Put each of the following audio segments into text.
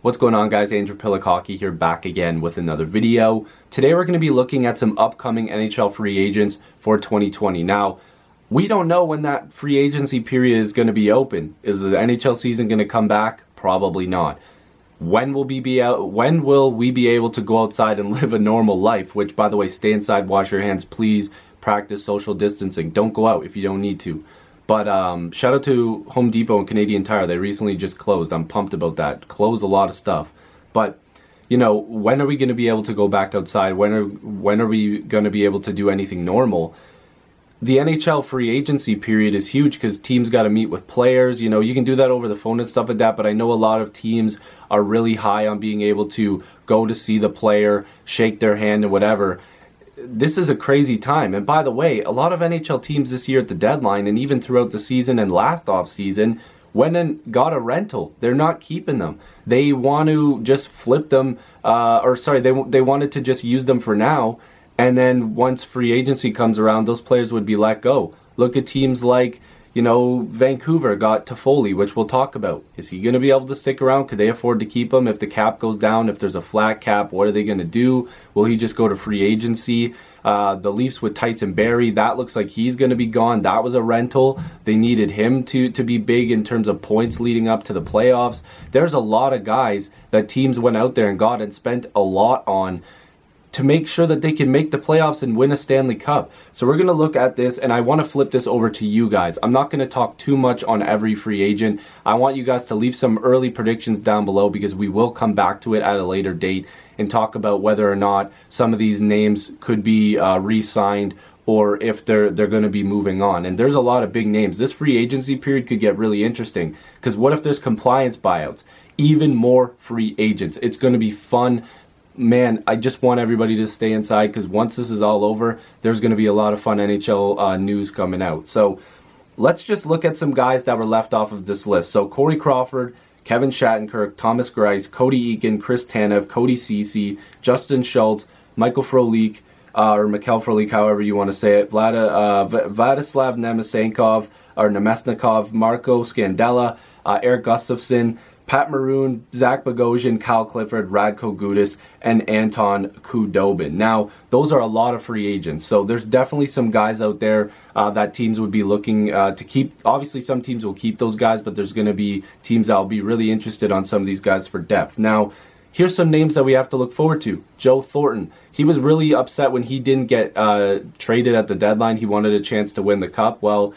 What's going on, guys? Andrew Piluk Hockey here, back again with another video. Today we're going to be looking at some upcoming NHL free agents for 2020. Now, we don't know when that free agency period is going to be open. Is the NHL season going to come back? Probably not. When will we be able to go outside and live a normal life? Which, by the way, stay inside, wash your hands, please. Practice social distancing. Don't go out if you don't need to. But shout out to Home Depot and Canadian Tire. They recently just closed. I'm pumped about that. Closed a lot of stuff. But, you know, when are we going to be able to go back outside? When are we going to be able to do anything normal? The NHL free agency period is huge because teams got to meet with players. You know, you can do that over the phone and stuff like that, but I know a lot of teams are really high on being able to go to see the player, shake their hand and whatever. This is a crazy time. And by the way, a lot of NHL teams this year at the deadline and even throughout the season and last off season went and got a rental. They're not keeping them. They want to just flip them, they wanted to just use them for now. And then once free agency comes around, those players would be let go. Look at teams like, you know, Vancouver got Toffoli, which we'll talk about. Is he going to be able to stick around? Could they afford to keep him if the cap goes down? If there's a flat cap, what are they going to do? Will he just go to free agency? The Leafs with Tyson Berry, that looks like he's going to be gone. That was a rental. They needed him to be big in terms of points leading up to the playoffs. There's a lot of guys that teams went out there and got and spent a lot on to make sure that they can make the playoffs and win a Stanley Cup. So we're going to look at this, and I want to flip this over to you guys. I'm not going to talk too much on every free agent. I want you guys to leave some early predictions down below because we will come back to it at a later date and talk about whether or not some of these names could be re-signed or if they're going to be moving on. And there's a lot of big names. This free agency period could get really interesting because what if there's compliance buyouts? Even more free agents. It's going to be fun. Man, I just want everybody to stay inside because once this is all over, there's going to be a lot of fun NHL news coming out. So let's just look at some guys that were left off of this list. So Corey Crawford, Kevin Shattenkirk, Thomas Greiss, Cody Eakin, Chris Tanev, Cody Ceci, Justin Schultz, Mikael Frolik, however you want to say it, Vladislav Nemesnikov, Marco Scandella, Eric Gustafsson, Pat Maroon, Zach Bogosian, Kyle Clifford, Radko Gudas, and Anton Khudobin. Now, those are a lot of free agents, so there's definitely some guys out there that teams would be looking to keep. Obviously, some teams will keep those guys, but there's going to be teams that will be really interested on some of these guys for depth. Now, here's some names that we have to look forward to. Joe Thornton. He was really upset when he didn't get traded at the deadline. He wanted a chance to win the cup. Well,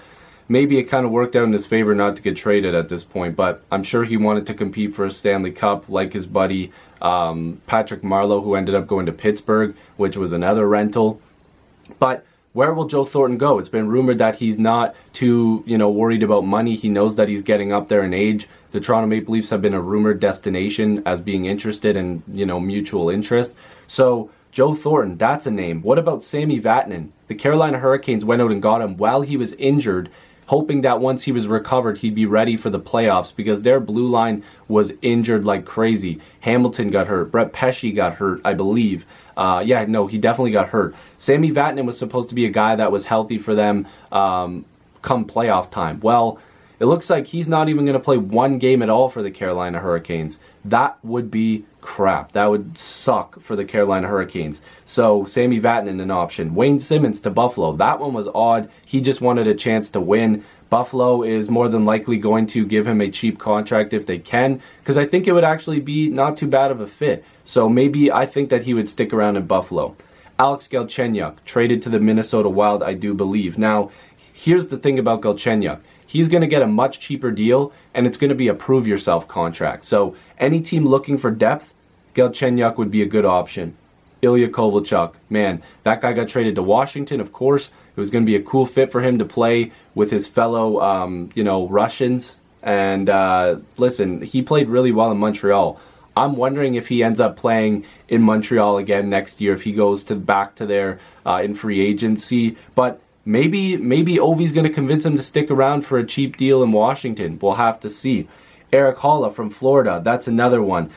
maybe it kind of worked out in his favor not to get traded at this point, but I'm sure he wanted to compete for a Stanley Cup like his buddy Patrick Marleau, who ended up going to Pittsburgh, which was another rental. But where will Joe Thornton go? It's been rumored that he's not too, worried about money. He knows that he's getting up there in age. The Toronto Maple Leafs have been a rumored destination as being interested in, mutual interest. So Joe Thornton, that's a name. What about Sammy Batten? The Carolina Hurricanes went out and got him while he was injured, hoping that once he was recovered, he'd be ready for the playoffs because their blue line was injured like crazy. Hamilton got hurt. Brett Pesce got hurt, I believe. He definitely got hurt. Sammy Batten was supposed to be a guy that was healthy for them come playoff time. Well, it looks like he's not even going to play one game at all for the Carolina Hurricanes. That would be crap. That would suck for the Carolina Hurricanes. So Sammy Batten an option. Wayne Simmons to Buffalo. That one was odd. He just wanted a chance to win. Buffalo is more than likely going to give him a cheap contract if they can, because I think it would actually be not too bad of a fit. So maybe I think that he would stick around in Buffalo. Alex Galchenyuk, traded to the Minnesota Wild, I do believe. Now, here's the thing about Galchenyuk. He's going to get a much cheaper deal, and it's going to be a prove-yourself contract. So any team looking for depth, Galchenyuk would be a good option. Ilya Kovalchuk, man, that guy got traded to Washington, of course. It was going to be a cool fit for him to play with his fellow, Russians. And listen, he played really well in Montreal. I'm wondering if he ends up playing in Montreal again next year, if he goes back to there in free agency. But maybe Ovi's going to convince him to stick around for a cheap deal in Washington. We'll have to see. Eric Halle from Florida, that's another one.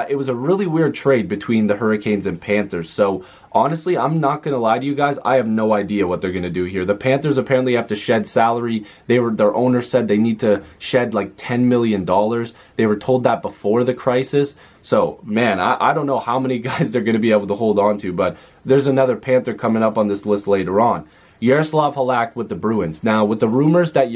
It was a really weird trade between the Hurricanes and Panthers. So honestly, I'm not going to lie to you guys. I have no idea what they're going to do here. The Panthers apparently have to shed salary. Their owner said they need to shed like $10 million. They were told that before the crisis. So, man, I don't know how many guys they're going to be able to hold on to, but there's another Panther coming up on this list later on. Yaroslav Halak with the Bruins. Now, with the rumors that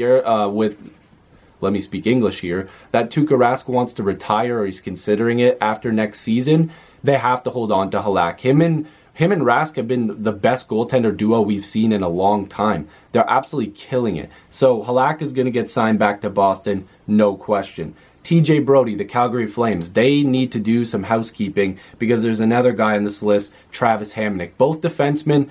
let me speak English here, that Tuukka Rask wants to retire or he's considering it after next season, they have to hold on to Halak. Him and Rask have been the best goaltender duo we've seen in a long time. They're absolutely killing it. So Halak is going to get signed back to Boston, no question. TJ Brodie, the Calgary Flames, they need to do some housekeeping because there's another guy on this list, Travis Hamonic. Both defensemen.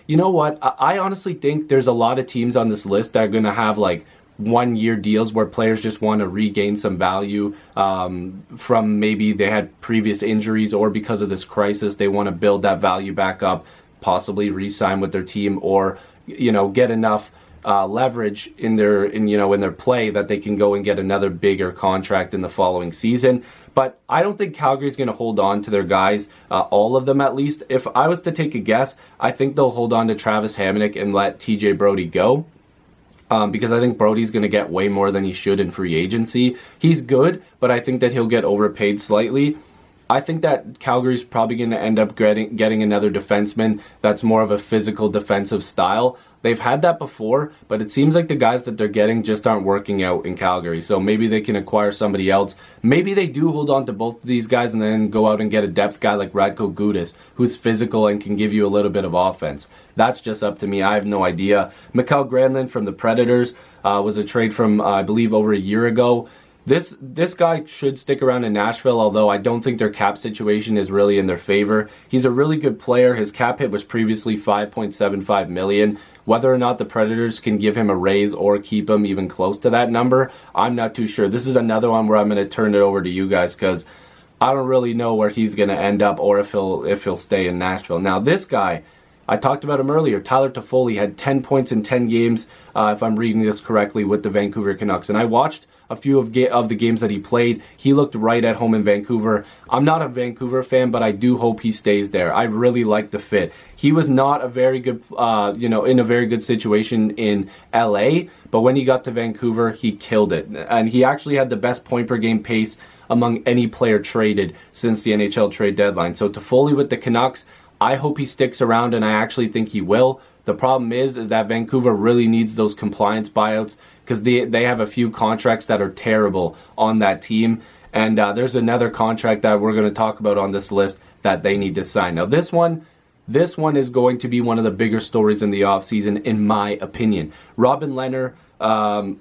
You know what? I honestly think there's a lot of teams on this list that are going to have like 1-year deals where players just want to regain some value from maybe they had previous injuries, or because of this crisis they want to build that value back up, possibly re-sign with their team, or get enough leverage in their play that they can go and get another bigger contract in the following season. But I don't think Calgary's going to hold on to their guys, all of them at least. If I was to take a guess, I think they'll hold on to Travis Hamonic and let TJ Brodie go. Because I think Brodie's going to get way more than he should in free agency. He's good, but I think that he'll get overpaid slightly. I think that Calgary's probably going to end up getting another defenseman that's more of a physical defensive style. They've had that before, but it seems like the guys that they're getting just aren't working out in Calgary. So maybe they can acquire somebody else. Maybe they do hold on to both of these guys and then go out and get a depth guy like Radko Gudas, who's physical and can give you a little bit of offense. That's just up to me. I have no idea. Mikael Granlund from the Predators was a trade from, I believe, over a year ago. This guy should stick around in Nashville, although I don't think their cap situation is really in their favor. He's a really good player. His cap hit was previously $5.75 million. Whether or not the Predators can give him a raise or keep him even close to that number, I'm not too sure. This is another one where I'm going to turn it over to you guys because I don't really know where he's going to end up or if he'll stay in Nashville. Now, this guy, I talked about him earlier. Tyler Toffoli had 10 points in 10 games, if I'm reading this correctly, with the Vancouver Canucks. And I watched a few of the games that he played. He looked right at home in Vancouver. I'm not a Vancouver fan, but I do hope he stays there. I really like the fit. He was not a very good, in a very good situation in LA, but when he got to Vancouver, he killed it. And he actually had the best point per game pace among any player traded since the NHL trade deadline. So Toffoli with the Canucks, I hope he sticks around, and I actually think he will. The problem is that Vancouver really needs those compliance buyouts because they have a few contracts that are terrible on that team. And there's another contract that we're going to talk about on this list that they need to sign. Now, this one is going to be one of the bigger stories in the offseason, in my opinion. Robin Lehner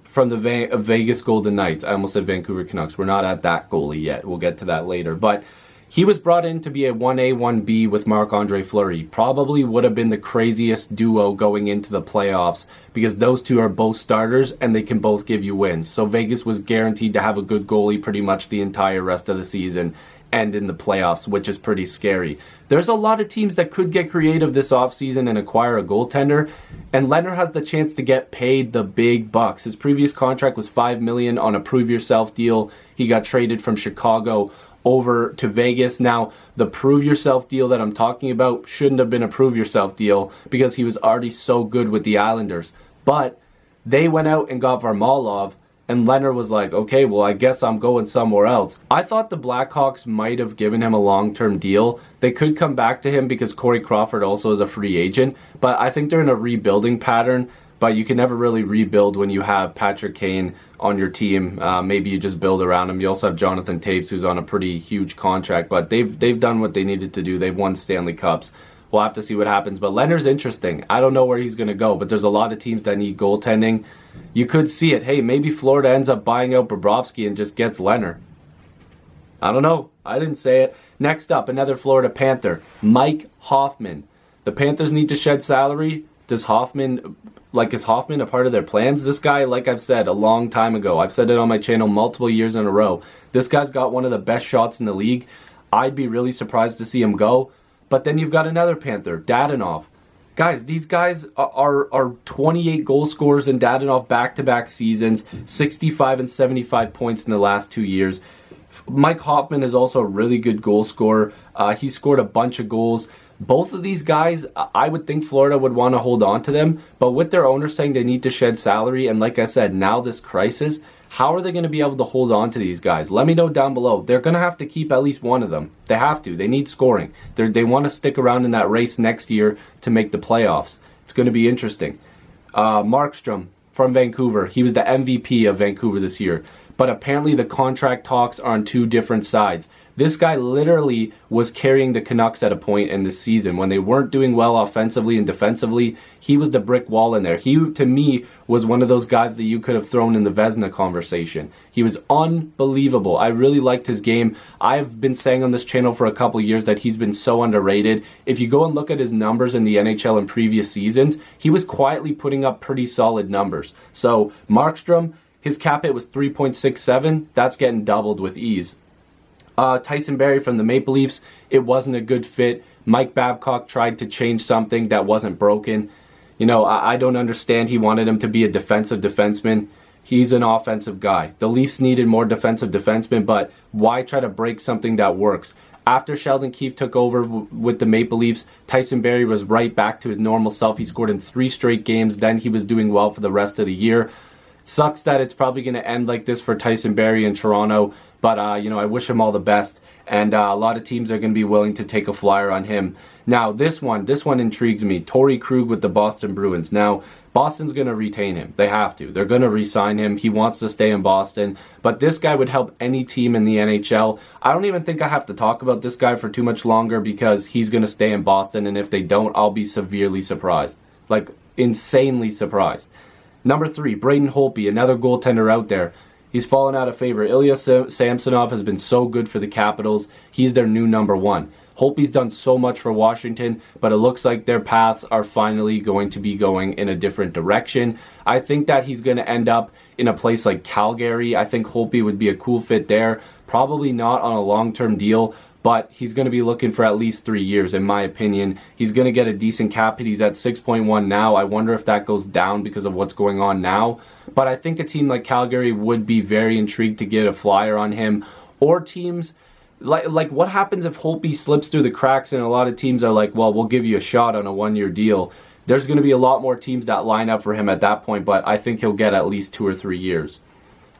from the Vegas Golden Knights. I almost said Vancouver Canucks. We're not at that goalie yet. We'll get to that later. But he was brought in to be a 1A, 1B with Marc-Andre Fleury. Probably would have been the craziest duo going into the playoffs because those two are both starters and they can both give you wins. So Vegas was guaranteed to have a good goalie pretty much the entire rest of the season and in the playoffs, which is pretty scary. There's a lot of teams that could get creative this offseason and acquire a goaltender, and Lehner has the chance to get paid the big bucks. His previous contract was $5 million on a prove-yourself deal. He got traded from Chicago over to Vegas. Now, the prove yourself deal that I'm talking about shouldn't have been a prove yourself deal because he was already so good with the Islanders. But they went out and got Varlamov, and Lehner was like, okay, well, I guess I'm going somewhere else. I thought the Blackhawks might have given him a long-term deal. They could come back to him because Corey Crawford also is a free agent, but I think they're in a rebuilding pattern. But you can never really rebuild when you have Patrick Kane on your team. Maybe you just build around him. You also have Jonathan Taves, who's on a pretty huge contract, but they've done what they needed to do. They've won Stanley Cups. We'll have to see what happens. But Lehner's interesting. I don't know where he's going to go, but there's a lot of teams that need goaltending. You could see it. Hey, maybe Florida ends up buying out Bobrovsky and just gets Lehner. I don't know. I didn't say it. Next up, another Florida Panther, Mike Hoffman. The Panthers need to shed salary. Is Hoffman a part of their plans? This guy, like I've said a long time ago, I've said it on my channel multiple years in a row, this guy's got one of the best shots in the league. I'd be really surprised to see him go. But then you've got another Panther, Dadonov. Guys, these guys are 28 goal scorers and Dadonov back-to-back seasons, 65 and 75 points in the last 2 years. Mike Hoffman is also a really good goal scorer. He scored a bunch of goals. Both of these guys, I would think Florida would want to hold on to them, but with their owners saying they need to shed salary, and like I said, now this crisis, how are they going to be able to hold on to these guys? Let me know down below. They're going to have to keep at least one of them. They have to. They need scoring. They want to stick around in that race next year to make the playoffs. It's going to be interesting. Markstrom from Vancouver. He was the MVP of Vancouver this year. But apparently the contract talks are on two different sides. This guy literally was carrying the Canucks at a point in the season. When they weren't doing well offensively and defensively, he was the brick wall in there. He, to me, was one of those guys that you could have thrown in the Vezina conversation. He was unbelievable. I really liked his game. I've been saying on this channel for a couple of years that he's been so underrated. If you go and look at his numbers in the NHL in previous seasons, he was quietly putting up pretty solid numbers. So, Markstrom, his cap hit was 3.67. That's getting doubled with ease. Tyson Berry from the Maple Leafs, it wasn't a good fit. Mike Babcock tried to change something that wasn't broken. You know, I don't understand. He wanted him to be a defensive defenseman. He's an offensive guy. The Leafs needed more defensive defensemen, but why try to break something that works? After Sheldon Keefe took over with the Maple Leafs, Tyson Berry was right back to his normal self. He scored in 3 straight games. Then he was doing well for the rest of the year. Sucks that it's probably going to end like this for Tyson Berry in Toronto, but, you know, I wish him all the best, and a lot of teams are going to be willing to take a flyer on him. Now, this one intrigues me. Torey Krug with the Boston Bruins. Now, Boston's going to retain him. They have to. They're going to re-sign him. He wants to stay in Boston, but this guy would help any team in the NHL. I don't even think I have to talk about this guy for too much longer because he's going to stay in Boston, and if they don't, I'll be severely surprised. Like, insanely surprised. Number 3, Braden Holtby, another goaltender out there. He's fallen out of favor. Ilya Samsonov has been so good for the Capitals. He's their new number 1. Holtby's done so much for Washington, but it looks like their paths are finally going to be going in a different direction. I think that he's going to end up in a place like Calgary. I think Holtby would be a cool fit there. Probably not on a long-term deal, but he's going to be looking for at least 3 years, in my opinion. He's going to get a decent cap hit. He's at 6.1 now. I wonder if that goes down because of what's going on now. But I think a team like Calgary would be very intrigued to get a flyer on him. Or teams, like what happens if Holtby slips through the cracks and a lot of teams are like, well, we'll give you a shot on a 1-year deal. There's going to be a lot more teams that line up for him at that point, but I think he'll get at least 2 or 3 years.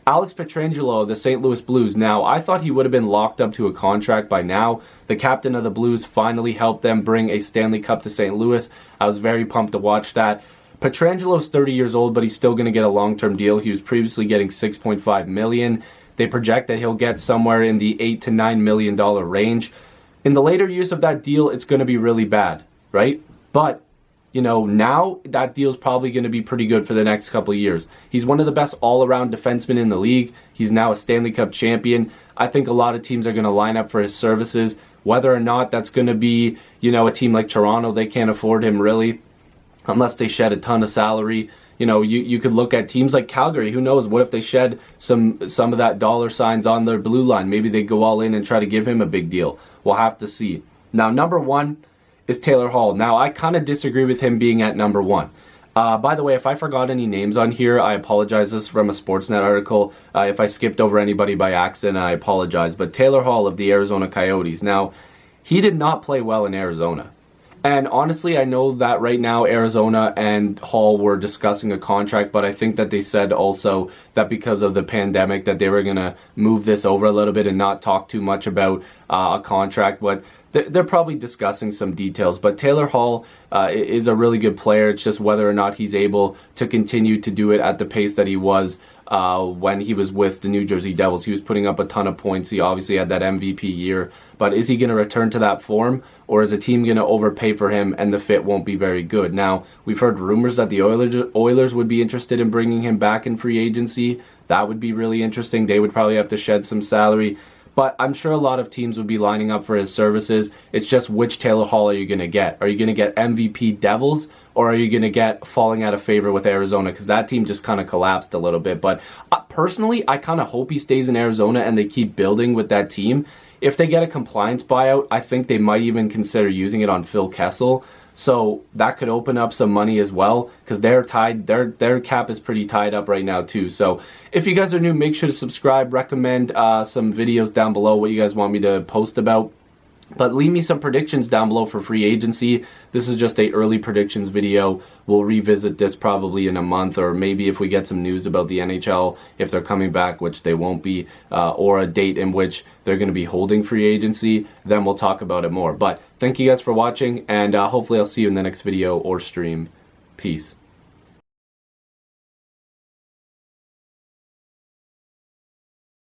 Alex Pietrangelo of the St. Louis Blues. Now, I thought he would have been locked up to a contract by now. The captain of the Blues finally helped them bring a Stanley Cup to St. Louis. I was very pumped to watch that. Pietrangelo's 30 years old, but he's still going to get a long-term deal. He was previously getting $6.5 million. They project that he'll get somewhere in the $8 to $9 million range. In the later years of that deal, it's going to be really bad, right? But you know, now that deal's probably going to be pretty good for the next couple of years. He's one of the best all-around defensemen in the league. He's now a Stanley Cup champion. I think a lot of teams are going to line up for his services. Whether or not that's going to be, you know, a team like Toronto, they can't afford him really, unless they shed a ton of salary. You know, you could look at teams like Calgary. Who knows? What if they shed some of that dollar signs on their blue line? Maybe they go all in and try to give him a big deal. We'll have to see. Now, number 1 is Taylor Hall. Now, I kind of disagree with him being at number 1. By the way, if I forgot any names on here, I apologize. This is from a Sportsnet article. If I skipped over anybody by accident, I apologize. But Taylor Hall of the Arizona Coyotes. Now, he did not play well in Arizona. And honestly, I know that right now Arizona and Hall were discussing a contract, but I think that they said also that because of the pandemic that they were going to move this over a little bit and not talk too much about a contract. But they're probably discussing some details. But Taylor Hall is a really good player. It's just whether or not he's able to continue to do it at the pace that he was when he was with the New Jersey Devils. He was putting up a ton of points. He obviously had that MVP year. But is he going to return to that form, or is a team going to overpay for him and the fit won't be very good? Now, we've heard rumors that the Oilers would be interested in bringing him back in free agency. That would be really interesting. They would probably have to shed some salary. But I'm sure a lot of teams would be lining up for his services. It's just which Taylor Hall are you going to get? Are you going to get MVP Devils, or are you going to get falling out of favor with Arizona? Because that team just kind of collapsed a little bit. But personally, I kind of hope he stays in Arizona and they keep building with that team. If they get a compliance buyout, I think they might even consider using it on Phil Kessel. So that could open up some money as well, because they're tied. Their cap is pretty tied up right now too. So if you guys are new, make sure to subscribe. Recommend some videos down below what you guys want me to post about. But leave me some predictions down below for free agency. This is just a early predictions video. We'll revisit this probably in a month, or maybe if we get some news about the NHL, if they're coming back, which they won't be, or a date in which they're going to be holding free agency, then we'll talk about it more. But thank you guys for watching, and hopefully I'll see you in the next video or stream. Peace.